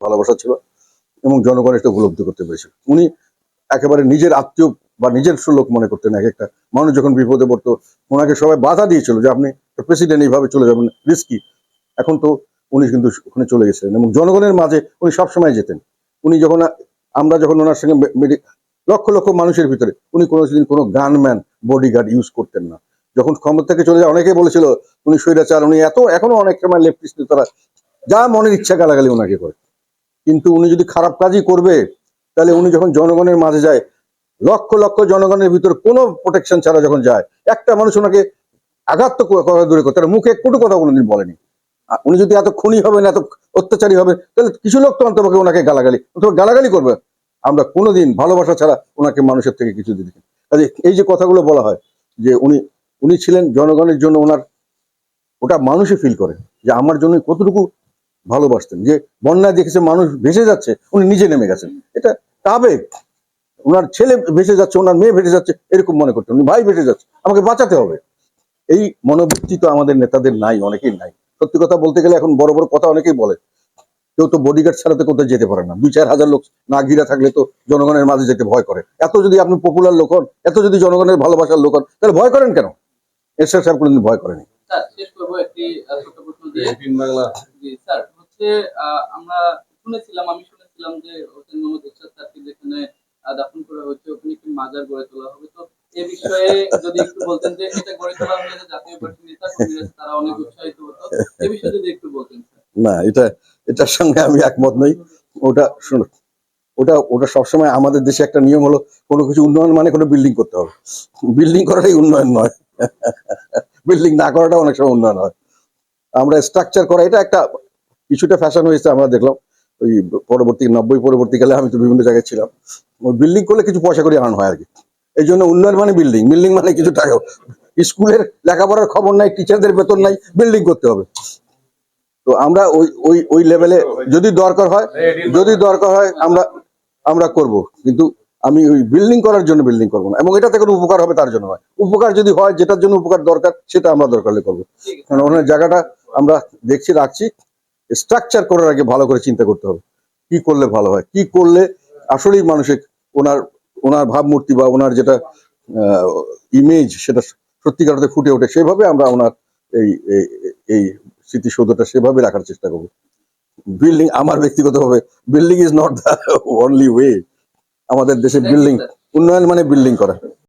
ভালোবাসা ছিল এবং জনগণ এটা উপলব্ধি করতে পেরেছিল। উনি একেবারে নিজের আত্মীয় বা নিজের লোক মনে করতেন। এক একটা মানুষ যখন বিপদে পড়তো ওনাকে সবাই বাধা দিয়েছিল যে আপনি প্রেসিডেন্ট এইভাবে চলে যাবেন, রিস্কি। এখন তো উনি কিন্তু ওখানে চলে গেছিলেন এবং জনগণের মাঝে উনি সবসময় যেতেন। উনি যখন আমরা যখন ওনার সঙ্গে লক্ষ লক্ষ মানুষের ভিতরে উনি কোনোদিন কোনো গানম্যান বডিগার্ড ইউজ করতেন না। যখন ক্ষমতা থেকে চলে যায় অনেকে বলেছিল উনি স্বৈরাচার, উনি এখনো অনেক সময় লেফটিস্ট তারা যা মনের ইচ্ছা গালাগালি ওনাকে করে। কিন্তু উনি যদি খারাপ কাজই করবে তাহলে উনি যখন জনগণের মাঝে যায় লক্ষ লক্ষ জনগণের ভিতরে কোনো প্রোটেকশন ছাড়া যখন যায়, একটা মানুষ ওনাকে আঘাত তো করা দূরে কথা, মুখে কটু কথা কোনোদিন বলেনি। উনি যদি এত খুনি হবেন, এত অত্যাচারী হবে, তাহলে কিছু লোক তো অন্তপক্ষে ওনাকে গালাগালি করবে। আমরা কোনোদিন ভালোবাসা ছাড়া ওনাকে মানুষের থেকে কিছু দিই। কাজে এই যে কথাগুলো বলা হয় যে উনি ছিলেন জনগণের জন্য, ওনার ওটা মানুষই ফিল করে যে আমার জন্য কতটুকু ভালোবাসতেন। যে বন্যায় দেখেছে মানুষ ভেসে যাচ্ছে, উনি নিজে নেমে গেছেন, এটা আবেগ। ওনার ছেলে ভেসে যাচ্ছে, ওনার মেয়ে ভেসে যাচ্ছে, এরকম মনে করতেন। উনি ভাই ভেসে যাচ্ছে, আমাকে বাঁচাতে হবে। এই মনোবৃত্তি তো আমাদের নেতাদের নাই, অনেকেই নাই। সত্যি কথা বলতে গেলে এখন বড় বড় কথা অনেকেই বলে, কেউ তো বডিগার্ড ছাড়াতে কোথাও যেতে পারে না। 2-4 হাজার লোক না ঘিরা থাকলে তো জনগণের মাঝে যেতে ভয় করে। এত যদি আপনি পপুলার লোক হন, এত যদি জনগণের ভালোবাসার লোক হন, তাহলে ভয় করেন কেন? এরশাদ সাহেব কোনোদিন ভয় করেনি। শেষ করবো একটি ছোট প্রশ্ন দিয়ে। জি স্যার, হচ্ছে আমি শুনেছিলাম যে হোসেন মোহাম্মদ এরশাদ স্যারকে যেখানে দাফন করা হচ্ছে ওখানে একটি মাজার গড়ে তোলা হবে। তো এই বিষয়ে যদি একটু বলতেন যে এটা গড়ে তোলা হলে যে জাতীয় পার্টির নেতা কর্মীরা তারা অনেক উৎসাহিত হতো, এই বিষয়ে যদি একটু বলতেন। না, এটার সঙ্গে আমি একমত নই। ওটা শুনো, ওটা সবসময় আমাদের দেশে একটা নিয়ম হলো কোনো কিছু উন্নয়ন মানে কোনো বিল্ডিং করতে হবে। বিল্ডিং করাটাই উন্নয়ন নয়, বিল্ডিং না করাটা অনেক সময় উন্নয়ন হয়। আমরা স্ট্রাকচার করা এটা একটা কিছুটা ফ্যাশন হয়েছে আমরা দেখলাম। ওই পরবর্তী 90 পরবর্তীকালে আমি তো বিভিন্ন জায়গায় ছিলাম, বিল্ডিং করলে কিছু পয়সা করে আনানো হয় আর কি। এই জন্য উন্নয়ন মানে বিল্ডিং মানে কিছু টাকা। স্কুলের লেখাপড়ার খবর নাই, টিচারদের বেতন নাই, বিল্ডিং করতে হবে। তো আমরা ওই লেভেলে যদি দরকার হয় আমরা করব, কিন্তু আমি ওই বিল্ডিং করার জন্য বিল্ডিং করবো না, এবং এটাতে কোনো উপকার হবে তার জন্য হয়। উপকার যদি হয়, যেটার জন্য উপকার দরকার সেটা আমরা দরকার হলে করবো। কারণ ওনার জায়গাটা আমরা রাখছি। স্ট্রাকচার করার আগে ভালো করে চিন্তা করতে হবে কি করলে ভালো হয়, কি করলে আসলেই মানুষের ওনার ওনার ভাবমূর্তি বা ওনার যেটা ইমেজ সেটা সত্যিকার অর্থে ফুটে ওঠে। সেভাবে আমরা ওনার এই এই স্মৃতিসৌধটা সেভাবে রাখার চেষ্টা করবো। বিল্ডিং আমার ব্যক্তিগতভাবে building is not the only way. আমাদের দেশে বিল্ডিং উন্নয়ন মানে বিল্ডিং করা।